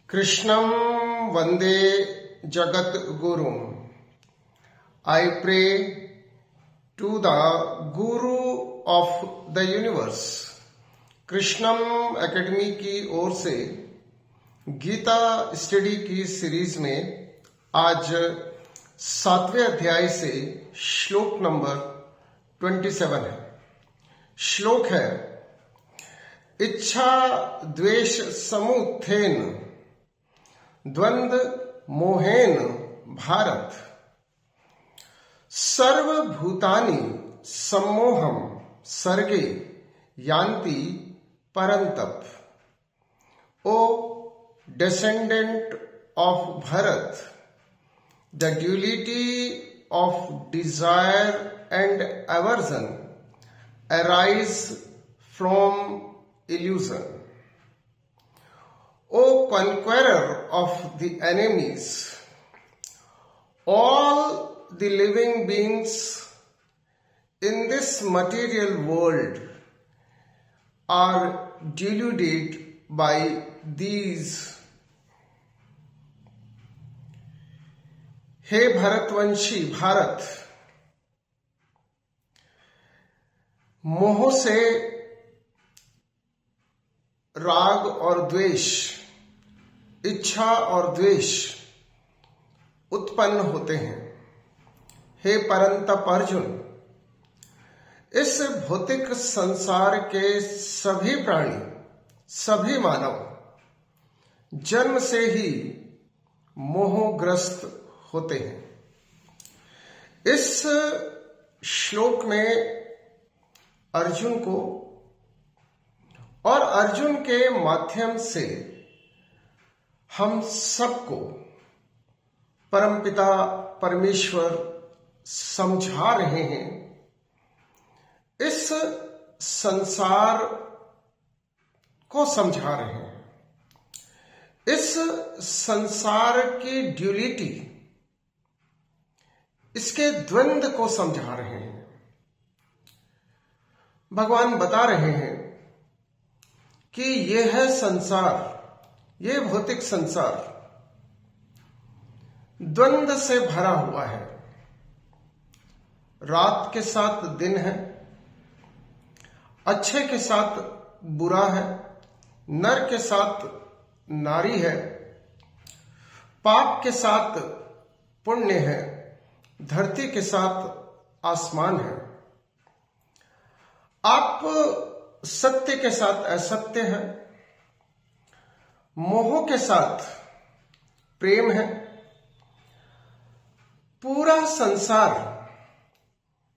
Krishnam Vande Jagat Guru. I pray to the Guru of the Universe. Krishnam academy की ओर से Gita study की series में आज 7वें अध्याय से श्लोक नंबर 27 है। श्लोक है, इच्छा द्वेष समुत्थेन द्वंद्व मोहेन भारत सर्वभूतानि सम्मोहम सर्गे यान्ति परंतप। O descendant of Bharat, the duality of desire and aversion arise from illusion. O conqueror of the enemies, all the living beings in this material world are deluded by these. हे भरतवंशी भारत, मोह से राग और द्वेष, इच्छा और द्वेष उत्पन्न होते हैं। हे परंतप अर्जुन, इस भौतिक संसार के सभी प्राणी, सभी मानव जन्म से ही मोहग्रस्त होते हैं। इस श्लोक में अर्जुन को और अर्जुन के माध्यम से हम सबको परमपिता परमेश्वर समझा रहे हैं, इस संसार को समझा रहे हैं, इस संसार की ड्यूलिटी, इसके द्वंद्व को समझा रहे हैं। भगवान बता रहे हैं कि यह संसार, यह भौतिक संसार द्वंद्व से भरा हुआ है। रात के साथ दिन है, अच्छे के साथ बुरा है, नर के साथ नारी है, पाप के साथ पुण्य है, धरती के साथ आसमान है। आप सत्य के साथ असत्य है, मोह के साथ प्रेम है। पूरा संसार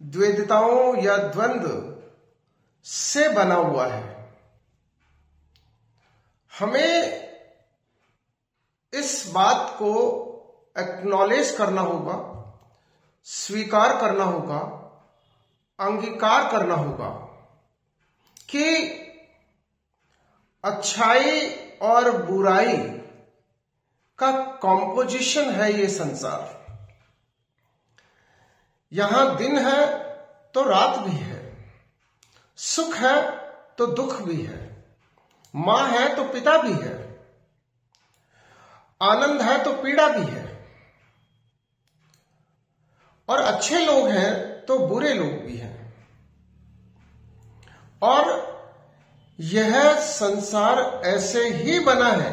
द्वैतताओं या द्वंद्व से बना हुआ है। हमें इस बात को एक्नॉलेज करना होगा, स्वीकार करना होगा, अंगीकार करना होगा कि अच्छाई और बुराई का कॉम्पोजिशन है ये संसार। यहां दिन है तो रात भी है, सुख है तो दुख भी है, मां है तो पिता भी है, आनंद है तो पीड़ा भी है, और अच्छे लोग हैं तो बुरे लोग भी हैं। और यह संसार ऐसे ही बना है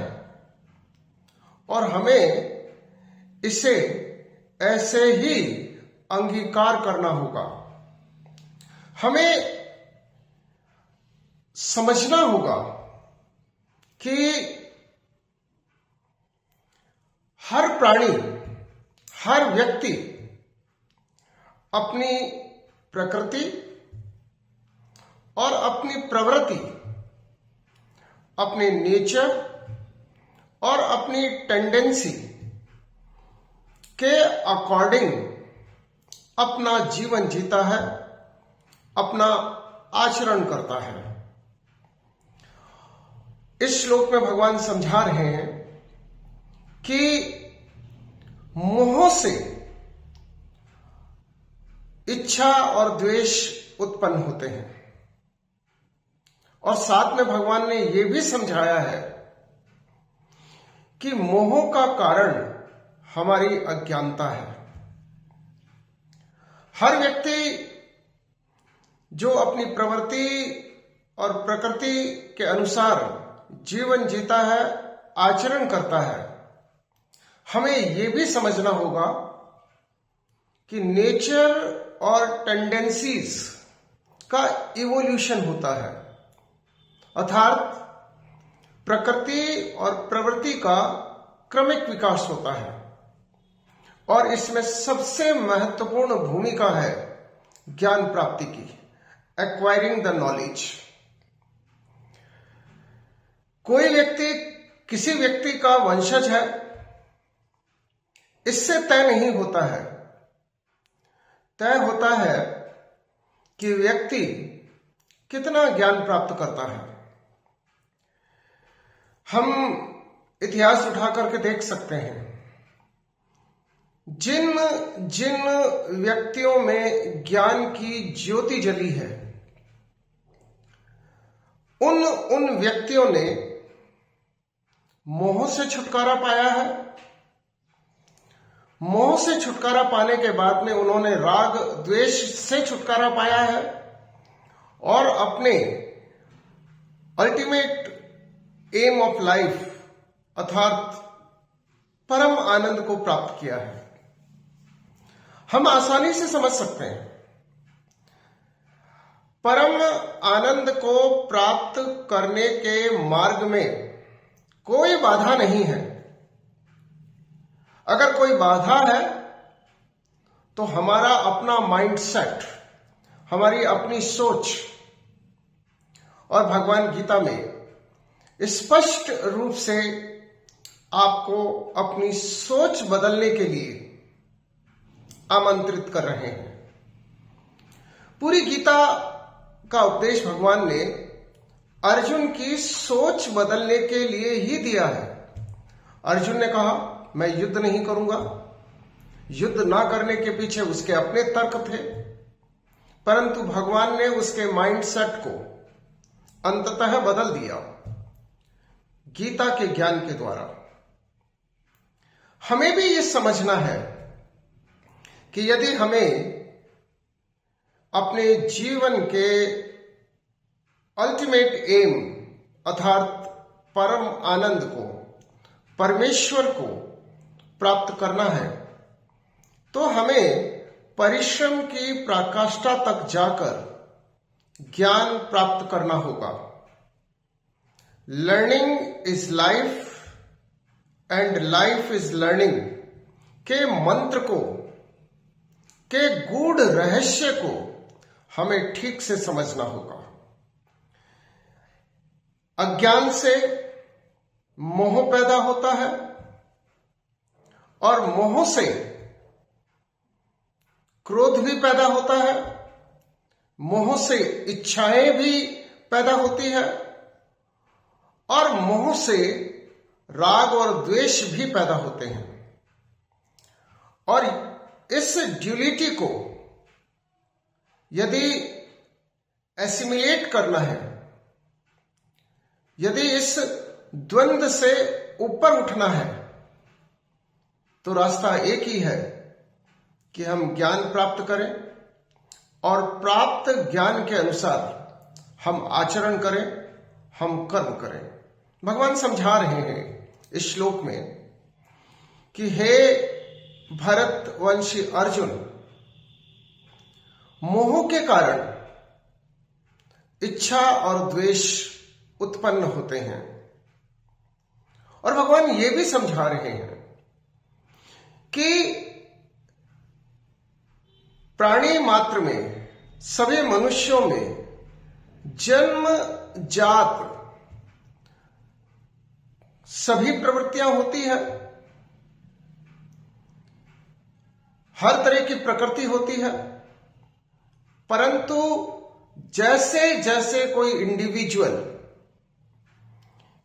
और हमें इसे ऐसे ही अंगीकार करना होगा। हमें समझना होगा कि हर प्राणी, हर व्यक्ति अपनी प्रकृति और अपनी प्रवृत्ति, अपने नेचर और अपनी टेंडेंसी के अकॉर्डिंग अपना जीवन जीता है, अपना आचरण करता है। इस श्लोक में भगवान समझा रहे हैं कि मोह से इच्छा और द्वेष उत्पन्न होते हैं। और साथ में भगवान ने यह भी समझाया है कि मोह का कारण हमारी अज्ञानता है। हर व्यक्ति जो अपनी प्रवृत्ति और प्रकृति के अनुसार जीवन जीता है, आचरण करता है, हमें यह भी समझना होगा कि नेचर और टेंडेंसीज का इवोल्यूशन होता है, अर्थात प्रकृति और प्रवृत्ति का क्रमिक विकास होता है और इसमें सबसे महत्वपूर्ण भूमिका है ज्ञान प्राप्ति की, एक्वायरिंग द नॉलेज। कोई व्यक्ति किसी व्यक्ति का वंशज है, इससे तय नहीं होता है। तय होता है कि व्यक्ति कितना ज्ञान प्राप्त करता है। हम इतिहास उठा करके देख सकते हैं, जिन जिन व्यक्तियों में ज्ञान की ज्योति जली है, उन व्यक्तियों ने मोह से छुटकारा पाया है। मोह से छुटकारा पाने के बाद में उन्होंने राग द्वेष से छुटकारा पाया है और अपने अल्टीमेट एम ऑफ लाइफ अर्थात परम आनंद को प्राप्त किया है। हम आसानी से समझ सकते हैं, परम आनंद को प्राप्त करने के मार्ग में कोई बाधा नहीं है। अगर कोई बाधा है तो हमारा अपना माइंडसेट, हमारी अपनी सोच, और भगवान गीता में स्पष्ट रूप से आपको अपनी सोच बदलने के लिए आमंत्रित कर रहे हैं। पूरी गीता का उपदेश भगवान ने अर्जुन की सोच बदलने के लिए ही दिया है। अर्जुन ने कहा, मैं युद्ध नहीं करूंगा। युद्ध ना करने के पीछे उसके अपने तर्क थे, परंतु भगवान ने उसके माइंडसेट को अंततः बदल दिया गीता के ज्ञान के द्वारा। हमें भी ये समझना है कि यदि हमें अपने जीवन के अल्टीमेट एम अर्थात परम आनंद को, परमेश्वर को प्राप्त करना है, तो हमें परिश्रम की पराकाष्ठा तक जाकर ज्ञान प्राप्त करना होगा। Learning is life and life is learning के मंत्र को, के गूढ़ रहस्य को हमें ठीक से समझना होगा। अज्ञान से मोह पैदा होता है और मोह से क्रोध भी पैदा होता है, मोह से इच्छाएं भी पैदा होती है और मोह से राग और द्वेष भी पैदा होते हैं। और इस ड्यूलिटी को यदि एसिमिलेट करना है, यदि इस द्वंद्व से ऊपर उठना है, तो रास्ता एक ही है कि हम ज्ञान प्राप्त करें और प्राप्त ज्ञान के अनुसार हम आचरण करें, हम कर्म करें। भगवान समझा रहे हैं इस श्लोक में कि हे भरतवंशी अर्जुन, मोह के कारण इच्छा और द्वेष उत्पन्न होते हैं। और भगवान ये भी समझा रहे हैं कि प्राणी मात्र में, सभी मनुष्यों में जन्म जात सभी प्रवृत्तियां होती है, हर तरह की प्रकृति होती है, परंतु जैसे जैसे कोई इंडिविजुअल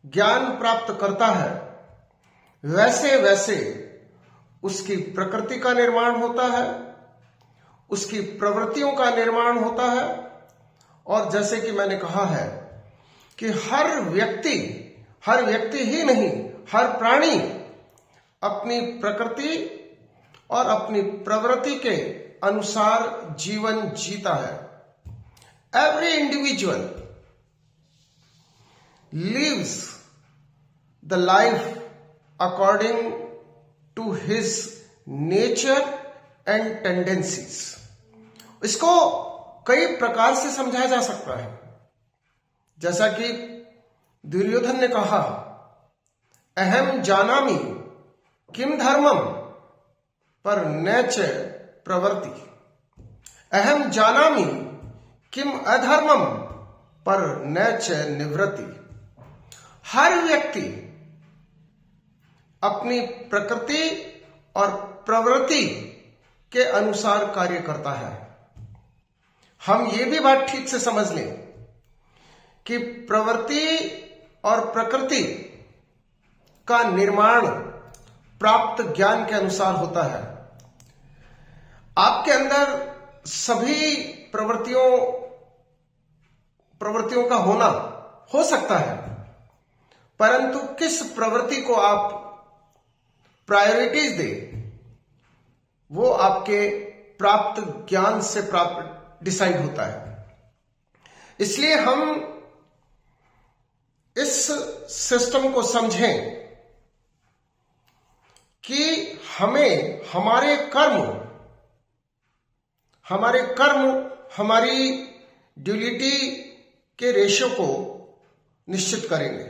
ज्ञान प्राप्त करता है, वैसे वैसे उसकी प्रकृति का निर्माण होता है, उसकी प्रवृत्तियों का निर्माण होता है। और जैसे कि मैंने कहा है कि हर व्यक्ति ही नहीं, हर प्राणी अपनी प्रकृति और अपनी प्रवृत्ति के अनुसार जीवन जीता है। Every individual lives the life according to his nature and tendencies। इसको कई प्रकार से समझाया जा सकता है, जैसा कि दुर्योधन ने कहा, अहम जानामि किम धर्मम पर न च प्रवृत्ति, अहम जानामि किम अधर्मम पर न च निवृत्ति। हर व्यक्ति अपनी प्रकृति और प्रवृत्ति के अनुसार कार्य करता है। हम ये भी बात ठीक से समझ लें कि प्रवृत्ति और प्रकृति का निर्माण प्राप्त ज्ञान के अनुसार होता है। आपके अंदर सभी प्रवृत्तियों का होना हो सकता है, परंतु किस प्रवृत्ति को आप प्रायोरिटीज दें, वो आपके प्राप्त ज्ञान से प्राप्त डिसाइड होता है। इसलिए हम इस सिस्टम को समझें कि हमें हमारे कर्म हमारी ड्यूलिटी के रेशियो को निश्चित करेंगे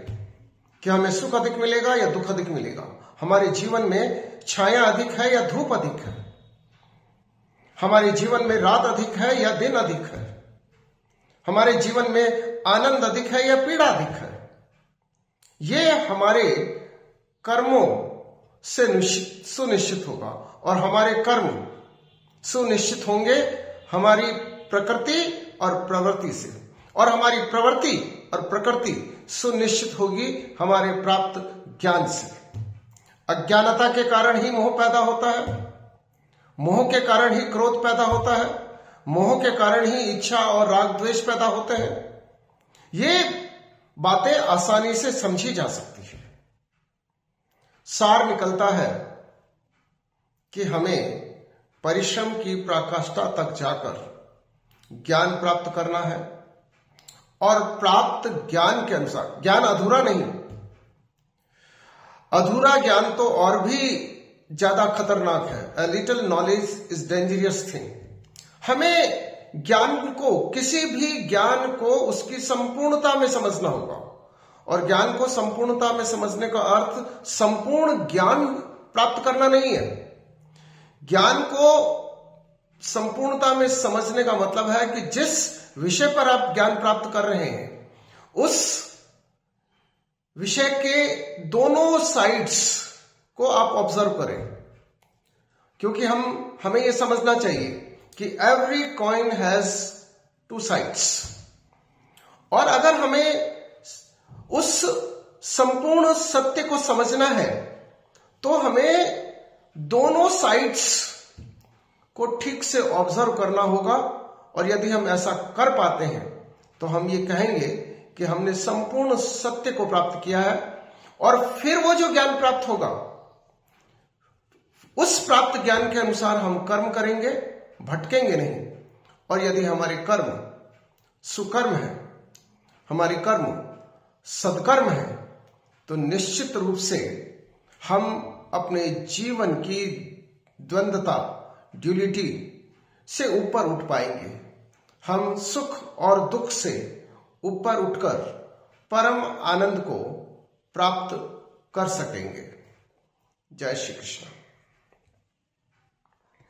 कि हमें सुख अधिक मिलेगा या दुख अधिक मिलेगा, हमारे जीवन में छाया अधिक है या धूप अधिक है, हमारे जीवन में रात अधिक है या दिन अधिक है, हमारे जीवन में आनंद अधिक है या पीड़ा अधिक है। ये हमारे कर्मों से सुनिश्चित होगा, और हमारे कर्म सुनिश्चित होंगे हमारी प्रकृति और प्रवृत्ति से, और हमारी प्रवृत्ति और प्रकृति सुनिश्चित होगी हमारे प्राप्त ज्ञान से। अज्ञानता के कारण ही मोह पैदा होता है, मोह के कारण ही क्रोध पैदा होता है, मोह के कारण ही इच्छा और राग द्वेष पैदा होते हैं। ये बातें आसानी से समझी जा सकती है। सार निकलता है कि हमें परिश्रम की पराकाष्ठा तक जाकर ज्ञान प्राप्त करना है, और प्राप्त ज्ञान के अनुसार, ज्ञान अधूरा नहीं, अधूरा ज्ञान तो और भी ज्यादा खतरनाक है। A little knowledge is dangerous thing. हमें ज्ञान को, किसी भी ज्ञान को उसकी संपूर्णता में समझना होगा, और ज्ञान को संपूर्णता में समझने का अर्थ संपूर्ण ज्ञान प्राप्त करना नहीं है। ज्ञान को संपूर्णता में समझने का मतलब है कि जिस विषय पर आप ज्ञान प्राप्त कर रहे हैं, उस विषय के दोनों साइड्स को आप ऑब्जर्व करें, क्योंकि हमें यह समझना चाहिए कि every coin has two sides. और अगर हमें उस संपूर्ण सत्य को समझना है, तो हमें दोनों साइड्स को ठीक से ऑब्जर्व करना होगा, और यदि हम ऐसा कर पाते हैं तो हम ये कहेंगे कि हमने संपूर्ण सत्य को प्राप्त किया है। और फिर वो जो ज्ञान प्राप्त होगा, उस प्राप्त ज्ञान के अनुसार हम कर्म करेंगे, भटकेंगे नहीं। और यदि हमारे कर्म सुकर्म है, हमारे कर्म सदकर्म है, तो निश्चित रूप से हम अपने जीवन की द्वंद्वता, ड्यूलिटी से ऊपर उठ पाएंगे। हम सुख और दुख से ऊपर उठकर परम आनंद को प्राप्त कर सकेंगे। जय श्री कृष्ण।